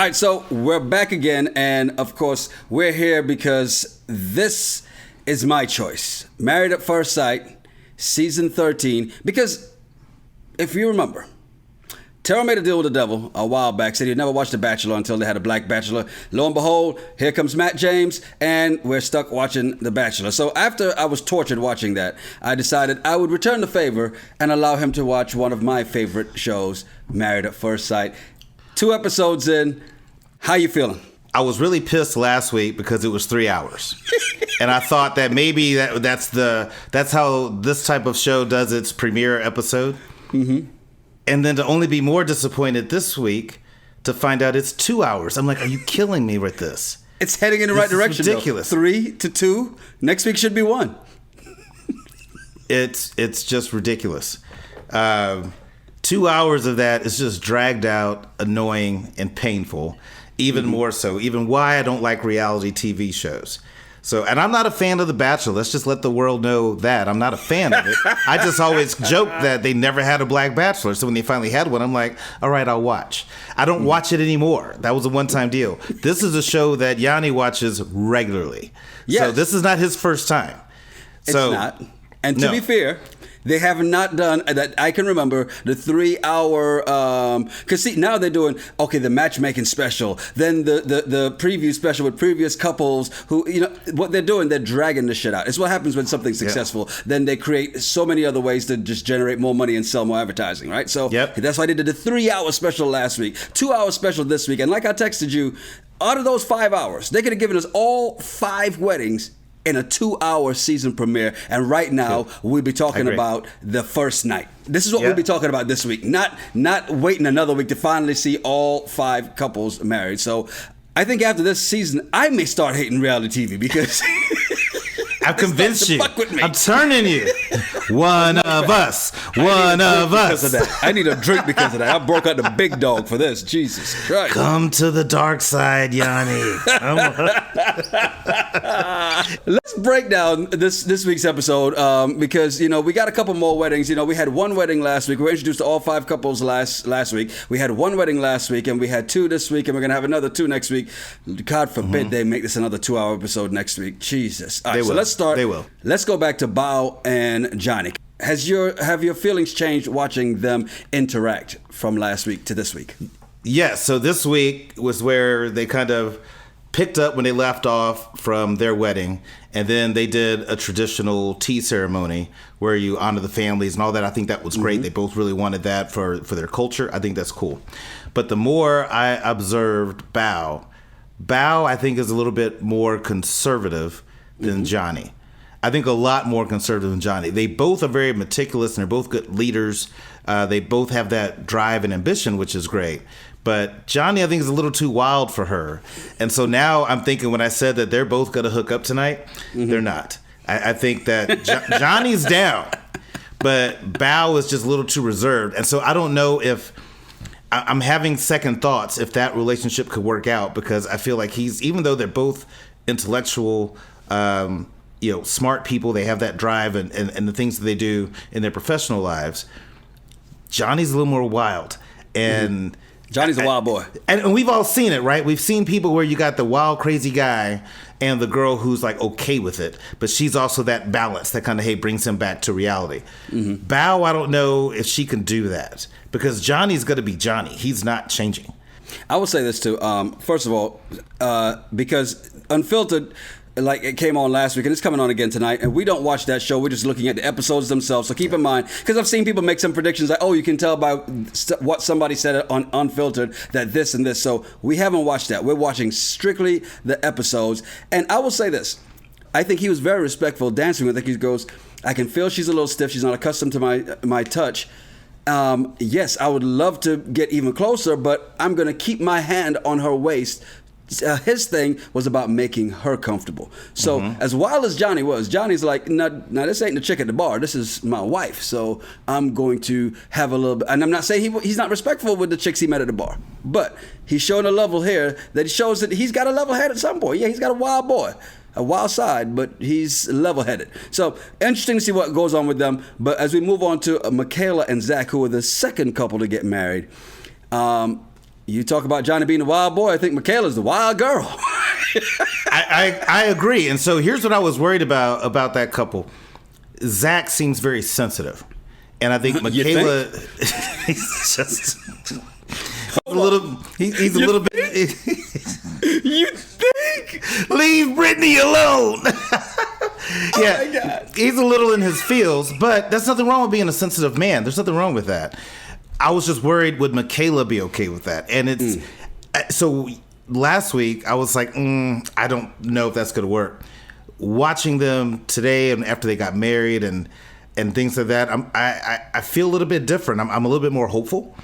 All right, so we're back again, and of course, we're here because this is my choice. Married at First Sight, season 13. Because if you remember, Terryl made a deal with the devil a while back, said he'd never watched The Bachelor until they had a black bachelor. Lo and behold, here comes Matt James, and we're stuck watching The Bachelor. So after I was tortured watching that, I decided I would return the favor and allow him to watch one of my favorite shows, Married at First Sight. 2 episodes in, how you feeling? I was really pissed last week because it was 3 hours. And I thought that maybe that's how this type of show does its premiere episode. Mm-hmm. And then to only be more disappointed this week to find out it's 2 hours. I'm like, are you killing me with this? It's heading in the right direction. Ridiculous. Though. 3 to 2. Next week should be 1. It's just ridiculous. 2 hours of that is just dragged out, annoying, and painful. Even more so. Even why I don't like reality TV shows. So, and I'm not a fan of The Bachelor. Let's just let the world know that. I'm not a fan of it. I just always joke that they never had a black bachelor. So when they finally had one, I'm like, all right, I'll watch. I don't watch it anymore. That was a one-time deal. This is a show that Yonni watches regularly. Yes. So this is not his first time. It's not. And to be fair, they have not done, that I can remember, the 3-hour, because see, now they're doing, the matchmaking special, then the preview special with previous couples who, what they're doing, they're dragging the shit out. It's what happens when something's successful. Yeah. Then they create so many other ways to just generate more money and sell more advertising, right? So that's why they did the 3-hour special last week, 2-hour special this week. And like I texted you, out of those 5 hours, they could have given us all 5 weddings in a 2-hour season premiere, and right now we'll be talking about the first night. This is what we'll be talking about this week, not waiting another week to finally see all 5 couples married. So I think after this season, I may start hating reality TV because I've convinced you. I'm turning you. One of us. One of us. Because of that. I need a drink because of that. I broke out the big dog for this. Jesus Christ. Come to the dark side, Yanni. Let's break down this week's episode because, we got a couple more weddings. We had 1 wedding last week. We were introduced to all 5 couples last week. We had 1 wedding last week, and we had 2 this week, and we're going to have another 2 next week. God forbid they make this another 2-hour episode next week. Jesus. All right, so let's start. They will. Let's go back to Bao and Johnny. Have your feelings changed watching them interact from last week to this week? Yes. So this week was where they kind of picked up when they left off from their wedding, and then they did a traditional tea ceremony where you honor the families and all that. I think that was great. They both really wanted that for their culture. I think that's cool. But the more I observed Bao, I think is a little bit more conservative than Johnny. I think a lot more conservative than Johnny. They both are very meticulous, and they're both good leaders. They both have that drive and ambition, which is great. But Johnny, I think, is a little too wild for her. And so now I'm thinking, when I said that they're both going to hook up tonight, they're not. I think that Johnny's down, but Bao is just a little too reserved. And so I don't know if I'm having second thoughts if that relationship could work out, because I feel like even though they're both intellectual, smart people, they have that drive and the things that they do in their professional lives. Johnny's a little more wild, and Johnny's a wild boy. And we've all seen it, right? We've seen people where you got the wild, crazy guy and the girl who's like okay with it, but she's also that balance that kind of, brings him back to reality. Bao, I don't know if she can do that, because Johnny's going to be Johnny. He's not changing. I will say this too. First of all, because Unfiltered, like, it came on last week and it's coming on again tonight, and we don't watch that show. We're just looking at the episodes themselves. So keep in mind, because I've seen people make some predictions like, you can tell by what somebody said on Unfiltered that this and this. So we haven't watched that. We're watching strictly the episodes. And I will say this. I think he was very respectful dancing with her. He goes, I can feel she's a little stiff. She's not accustomed to my touch. Yes, I would love to get even closer, but I'm going to keep my hand on her waist. His thing was about making her comfortable. So as wild as Johnny was, Johnny's like, no, this ain't the chick at the bar. This is my wife. So I'm going to have a little bit. And I'm not saying he's not respectful with the chicks he met at the bar, but he's showing a level here that shows that he's got a level head at some point. Yeah, he's got a wild boy. A wild side, but he's level-headed. So interesting to see what goes on with them. But as we move on to Michaela and Zach, who are the second couple to get married, You talk about Johnny being the wild boy. I think Michaela's the wild girl. I agree. And so here's what I was worried about that couple. Zack seems very sensitive. And I think Michaela he's just a little he's a little bit You think? Leave Brittany alone. Yeah, oh my God. He's a little in his feels, but there's nothing wrong with being a sensitive man. There's nothing wrong with that. I was just worried, would Michaela be okay with that? And it's so last week I was like, I don't know if that's going to work. Watching them today and after they got married and things like that, I feel a little bit different. I'm a little bit more hopeful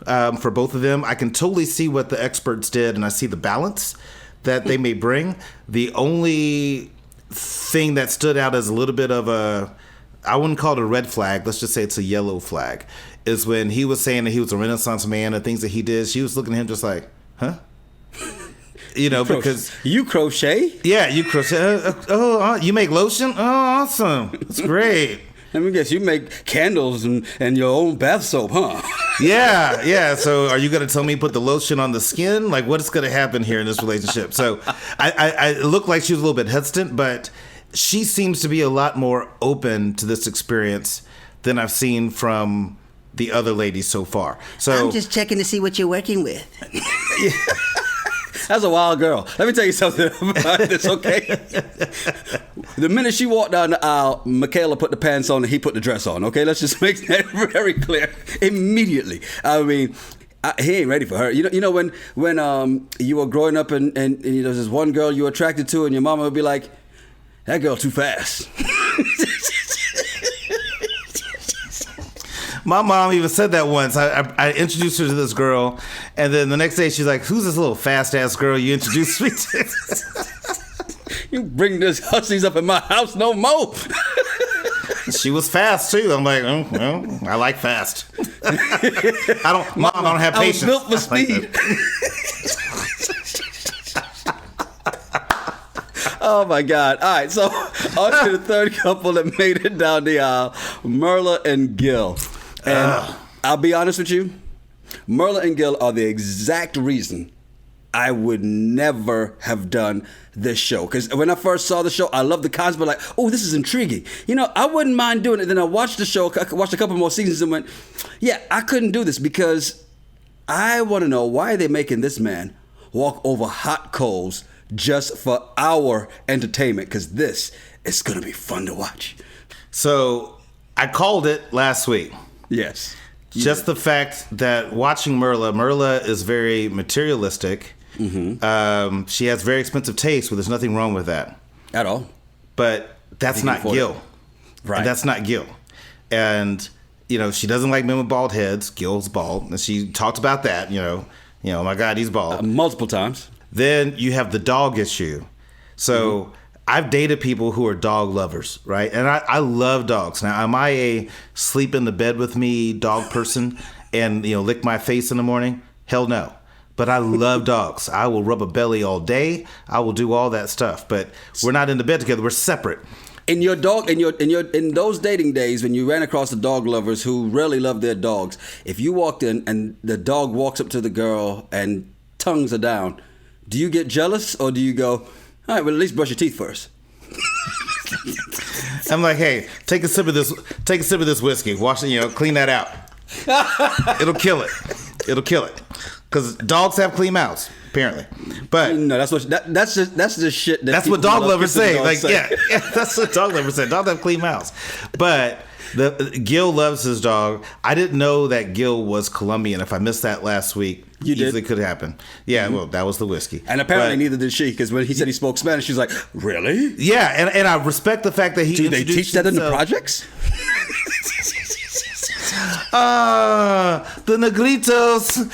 for both of them. I can totally see what the experts did, and I see the balance that they may bring. The only thing that stood out as a little bit of I wouldn't call it a red flag, let's just say it's a yellow flag, is when he was saying that he was a Renaissance man and things that he did. She was looking at him just like, huh? Because you crochet? Yeah, you crochet. You make lotion? Oh, awesome. That's great. Let me guess, you make candles and your own bath soap, huh? Yeah. So are you going to tell me put the lotion on the skin? Like, what's going to happen here in this relationship? So I looked like she was a little bit hesitant, but she seems to be a lot more open to this experience than I've seen from the other ladies so far. So I'm just checking to see what you're working with. That's a wild girl. Let me tell you something about this, okay? The minute she walked down the aisle, Michaela put the pants on and he put the dress on, okay? Let's just make that very clear immediately. I mean, he ain't ready for her. You know when you were growing up and there's this one girl you were attracted to and your mama would be like, that girl too fast. My mom even said that once. I introduced her to this girl, and then the next day she's like, who's this little fast-ass girl you introduced me to? You bring this hussies up in my house no more. She was fast, too. I'm like, well, I like fast. I don't have patience. I was built for speed. Oh, my God. All right, so on to the third couple that made it down the aisle, Merla and Gil. And I'll be honest with you, Merla and Gil are the exact reason I would never have done this show. Because when I first saw the show, I loved the concept, like, oh, this is intriguing. I wouldn't mind doing it. Then I watched the show, I watched a couple more seasons and went, yeah, I couldn't do this because I want to know, why are they making this man walk over hot coals just for our entertainment? Because this is going to be fun to watch. So I called it last week. Yes. Just the fact that watching Merla is very materialistic. Mm-hmm. She has very expensive taste, but there's nothing wrong with that. At all. But that's not Gil. Right. And that's not Gil. And, she doesn't like men with bald heads. Gil's bald. And she talked about that, oh my God, he's bald. Multiple times. Then you have the dog issue. So I've dated people who are dog lovers, right? And I love dogs. Now, am I a sleep in the bed with me dog person and, lick my face in the morning? Hell no. But I love dogs. I will rub a belly all day. I will do all that stuff. But we're not in the bed together. We're separate. In those dating days, when you ran across the dog lovers who really love their dogs, if you walked in and the dog walks up to the girl and tongues are down, do you get jealous or do you go, all right, well, at least brush your teeth first? I'm like, hey, take a sip of this whiskey. Wash it, clean that out. It'll kill it. Because dogs have clean mouths, apparently. But no, that's just shit. That's what dog lovers say. Like, yeah, that's what dog lovers say. Dogs have clean mouths. But Gil loves his dog. I didn't know that Gil was Colombian. If I missed that last week, easily could happen. Yeah, well, that was the whiskey. And apparently neither did she, because when he said he spoke Spanish, she's like, really? Yeah, and I respect the fact that he introduced they teach that in the projects? The negritos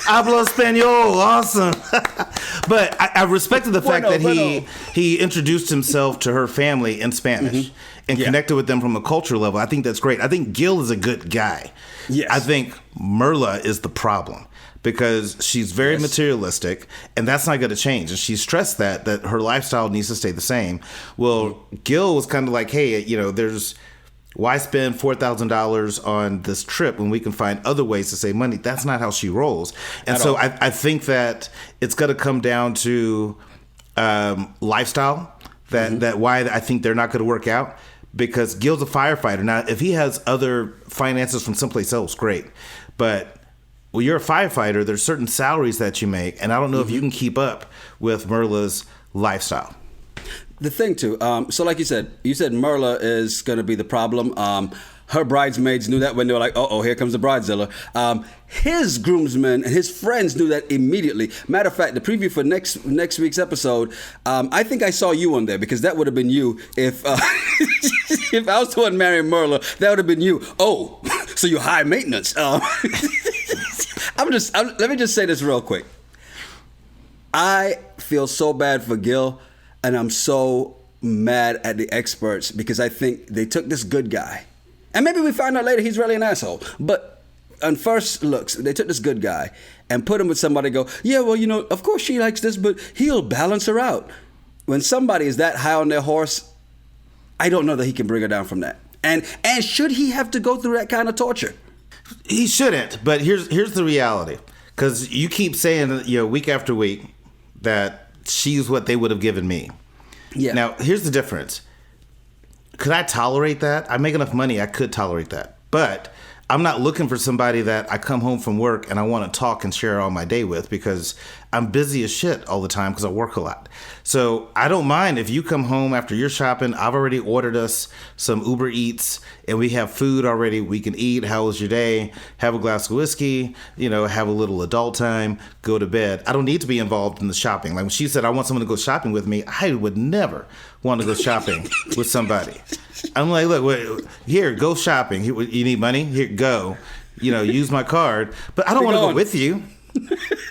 hablo español, awesome. But I respected the fact that he introduced himself to her family in Spanish and connected with them from a cultural level. I think that's great. I think Gil is a good guy. Yes. I think Myrla is the problem because she's very materialistic, and that's not going to change. And she stressed that her lifestyle needs to stay the same. Well, Gil was kind of like, hey, Why spend $4,000 on this trip when we can find other ways to save money? That's not how she rolls. And so I think that it's going to come down to lifestyle, that why I think they're not going to work out. Because Gil's a firefighter. Now, if he has other finances from someplace else, great. But when you're a firefighter, there's certain salaries that you make. And I don't know if you can keep up with Myrla's lifestyle. The thing, too, so like you said Merla is going to be the problem. Her bridesmaids knew that when they were like, uh-oh, here comes the bridezilla. His groomsmen and his friends knew that immediately. Matter of fact, the preview for next week's episode, I think I saw you on there because that would have been you if if I was the one marrying Merla, that would have been you. Oh, so you're high maintenance. Let me just say this real quick. I feel so bad for Gil, and I'm so mad at the experts because I think they took this good guy. And maybe we find out later he's really an asshole. But on first looks, they took this good guy and put him with somebody go, yeah, well, of course she likes this, but he'll balance her out. When somebody is that high on their horse, I don't know that he can bring her down from that. And should he have to go through that kind of torture? He shouldn't. But here's the reality. Because you keep saying, week after week that she's what they would have given me. Yeah. Now, here's the difference. Could I tolerate that? I make enough money, I could tolerate that. But I'm not looking for somebody that I come home from work and I want to talk and share all my day with because I'm busy as shit all the time because I work a lot. So I don't mind if you come home after your shopping. I've already ordered us some Uber Eats and we have food already. We can eat. How was your day? Have a glass of whiskey, have a little adult time, go to bed. I don't need to be involved in the shopping. Like when she said, I want someone to go shopping with me, I would never want to go shopping with somebody. I'm like, look, wait, here, go shopping. You need money? Here, go. Use my card. But I don't want to go with you.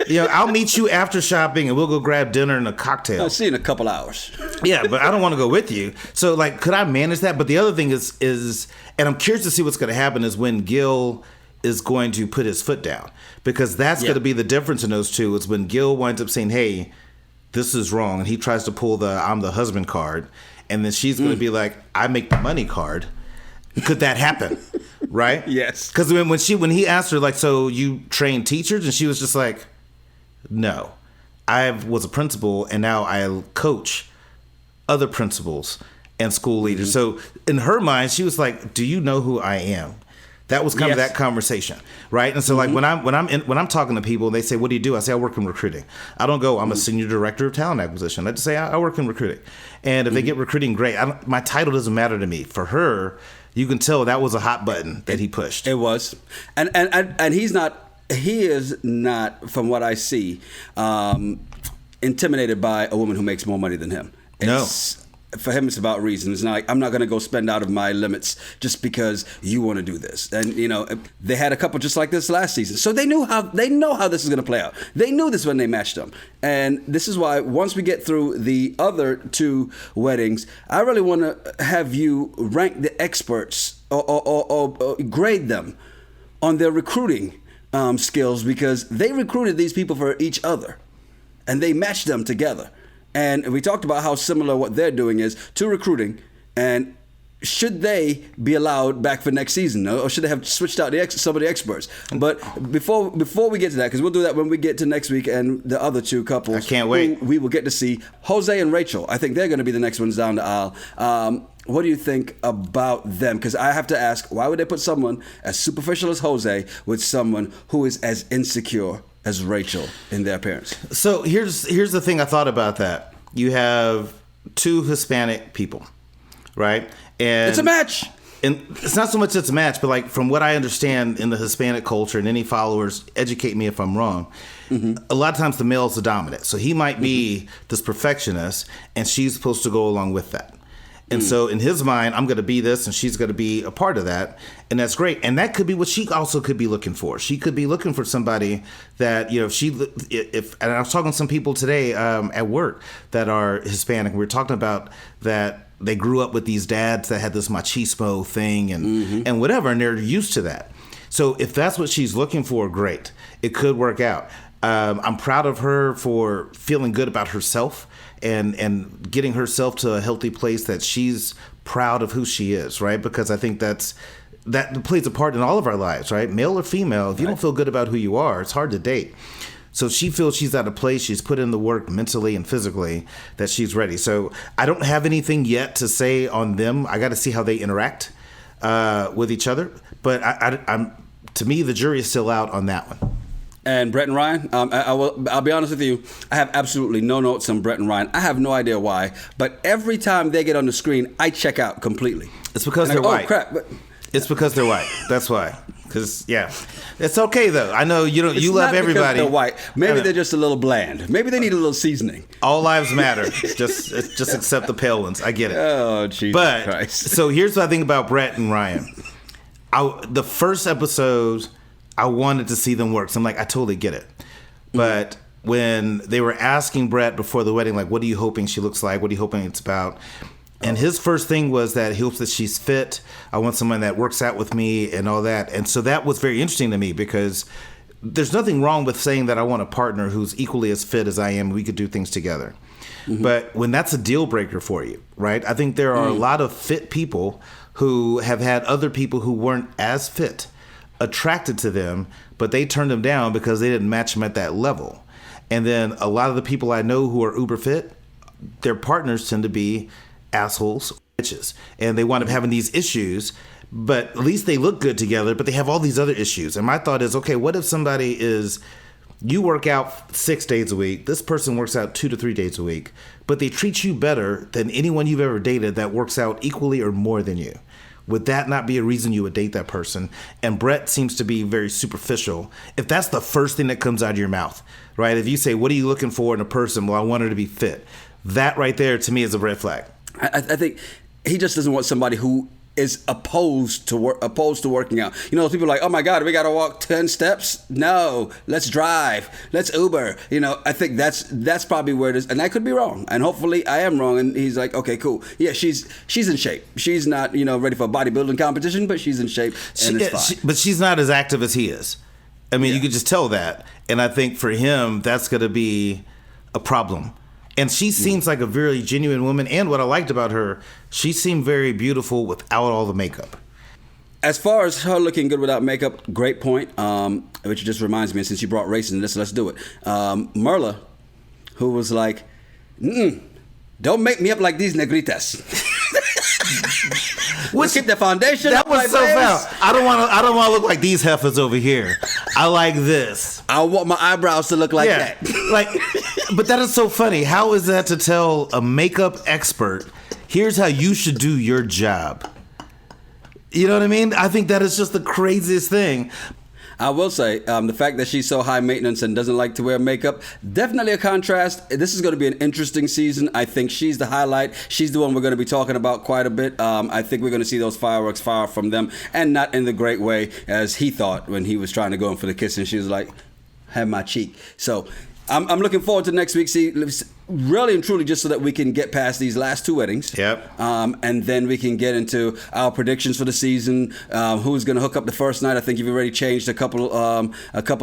I'll meet you after shopping and we'll go grab dinner and a cocktail. I'll see you in a couple hours. Yeah, but I don't want to go with you. So, could I manage that? But the other thing is, and I'm curious to see what's going to happen is when Gil is going to put his foot down. Because that's going to be the difference in those two is when Gil winds up saying, hey, this is wrong. And he tries to pull the I'm the husband card. And then she's going to be like, I make the money card. Could that happen? Right? Yes. Because when he asked her, so you train teachers? And she was just like, no. I was a principal and now I coach other principals and school leaders. So in her mind, she was like, do you know who I am? That was kind of that conversation, right? And so when I'm talking to people and they say, what do you do? I say, I work in recruiting. I don't go, I'm a senior director of talent acquisition. I just say, I work in recruiting. And if they get recruiting, great. My title doesn't matter to me. For her, you can tell that was a hot button that he pushed. It was. And he is not, from what I see, intimidated by a woman who makes more money than him. For him, it's about reason. It's not like, I'm not going to go spend out of my limits just because you want to do this. And, they had a couple just like this last season. So they know how this is going to play out. They knew this when they matched them. And this is why once we get through the other two weddings, I really want to have you rank the experts or grade them on their recruiting skills because they recruited these people for each other and they matched them together. And we talked about how similar what they're doing is to recruiting. And should they be allowed back for next season? Or should they have switched out some of the experts? But before we get to that, because we'll do that when we get to next week and the other two couples. I can't wait. We will get to see Jose and Rachel. I think they're going to be the next ones down the aisle. What do you think about them? Because I have to ask, why would they put someone as superficial as Jose with someone who is as insecure as Rachel in their appearance? So here's the thing I thought about that. You have two Hispanic people, right? And it's a match. And it's not so much it's a match, but from what I understand in the Hispanic culture, and any followers, educate me if I'm wrong, a lot of times the male's the dominant. So he might be this perfectionist, and she's supposed to go along with that. And so in his mind, I'm going to be this and she's going to be a part of that. And that's great. And that could be what she also could be looking for. She could be looking for somebody that, and I was talking to some people today at work that are Hispanic. We were talking about that they grew up with these dads that had this machismo thing and whatever, and they're used to that. So if that's what she's looking for, great. It could work out. I'm proud of her for feeling good about herself and getting herself to a healthy place that she's proud of who she is, right? Because I think that plays a part in all of our lives, right? Male or female, if you don't feel good about who you are, it's hard to date. So she feels she's at a place, she's put in the work mentally and physically, that she's ready. So I don't have anything yet to say on them. I got to see how they interact with each other. But I'm to me, the jury is still out on that one. And Brett and Ryan, I'll be honest with you, I have absolutely no notes on Brett and Ryan. I have no idea why, but every time they get on the screen, I check out completely. It's because they're white. Oh, crap. It's because they're white. That's why. Because, yeah. It's okay, though. I know you love everybody. They're white. Maybe they're just a little bland. Maybe they need a little seasoning. All lives matter. just accept the pale ones. I get it. Oh, Jesus Christ. So here's what I think about Brett and Ryan. The first episode, I wanted to see them work. So I'm like, I totally get it. But when they were asking Brett before the wedding, like, what are you hoping she looks like? What are you hoping it's about? And his first thing was that he hopes that she's fit. I want someone that works out with me and all that. And so that was very interesting to me because there's nothing wrong with saying that I want a partner who's equally as fit as I am. We could do things together. Mm-hmm. But when that's a deal breaker for you, right? I think there are a lot of fit people who have had other people who weren't as fit attracted to them, but they turned them down because they didn't match them at that level. And then a lot of the people I know who are uber fit, their partners tend to be assholes, bitches, and they wind up having these issues, but at least they look good together, but they have all these other issues. And my thought is, okay, what if somebody you work out 6 days a week, this person works out 2 to 3 days a week, but they treat you better than anyone you've ever dated that works out equally or more than you? Would that not be a reason you would date that person? And Brett seems to be very superficial. If that's the first thing that comes out of your mouth, right? If you say, what are you looking for in a person? Well, I want her to be fit. That right there to me is a red flag. I think he just doesn't want somebody who is opposed to working out. You know, people are like, oh my God, we got to walk 10 steps? No, let's drive. Let's Uber. You know, I think that's probably where it is. And I could be wrong. And hopefully I am wrong. And he's like, okay, cool. Yeah, she's in shape. She's not, ready for a bodybuilding competition, but she's in shape and it's fine. But she's not as active as he is. I mean, you could just tell that. And I think for him, that's going to be a problem. And she seems like a very genuine woman. And what I liked about her, she seemed very beautiful without all the makeup. As far as her looking good without makeup, great point. Which just reminds me, since you brought race into this, let's do it. Myrla, who was like, don't make me up like these negritas. Let's keep the foundation. That was so foul. I don't want to look like these heifers over here. I like this. I want my eyebrows to look like that. But that is so funny. How is that to tell a makeup expert, here's how you should do your job? You know what I mean? I think that is just the craziest thing. I will say, the fact that she's so high maintenance and doesn't like to wear makeup, definitely a contrast. This is going to be an interesting season. I think she's the highlight. She's the one we're going to be talking about quite a bit. I think we're going to see those fireworks fire from them, and not in the great way as he thought when he was trying to go in for the kiss, and she was like, have my cheek. So I'm looking forward to next week. See, really and truly, just so that we can get past these last 2 weddings. Yep. And then we can get into our predictions for the season. Who's going to hook up the first night? I think you've already changed a couple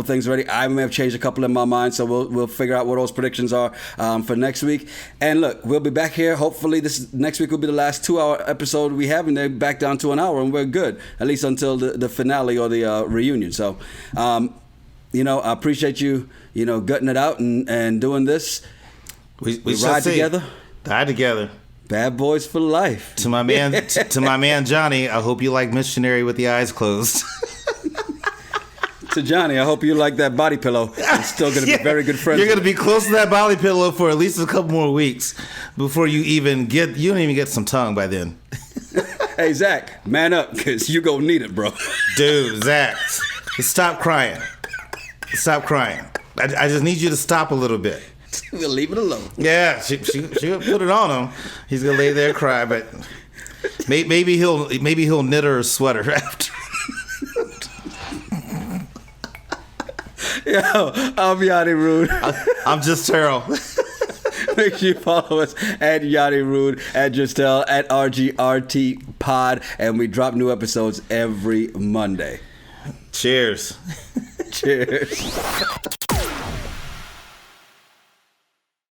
things already. I may have changed a couple in my mind, so we'll figure out what those predictions are for next week. And look, we'll be back here. Hopefully, this next week will be the last 2-hour episode we have, and then back down to an hour, and we're good, at least until the finale or the reunion. So, I appreciate you, gutting it out and doing this. We ride together, die together. Bad boys for life. To my man Johnny, I hope you like missionary with the eyes closed. To Johnny, I hope you like that body pillow. I'm still going to be very good friends. You're going to be close to that body pillow for at least a couple more weeks before you don't even get some tongue by then. Hey, Zach, man up, because you're going to need it, bro. Dude, Zach, stop crying. Stop crying. I just need you to stop a little bit. We'll leave it alone. Yeah, she'll put it on him. He's gonna lay there and cry, but maybe he'll knit her a sweater after. Yo, I'm Yonni Rude. I'm just Terryl. Make sure you follow us at Yonni Rude, at Justel, at RGRTPod, and we drop new episodes every Monday. Cheers. Cheers.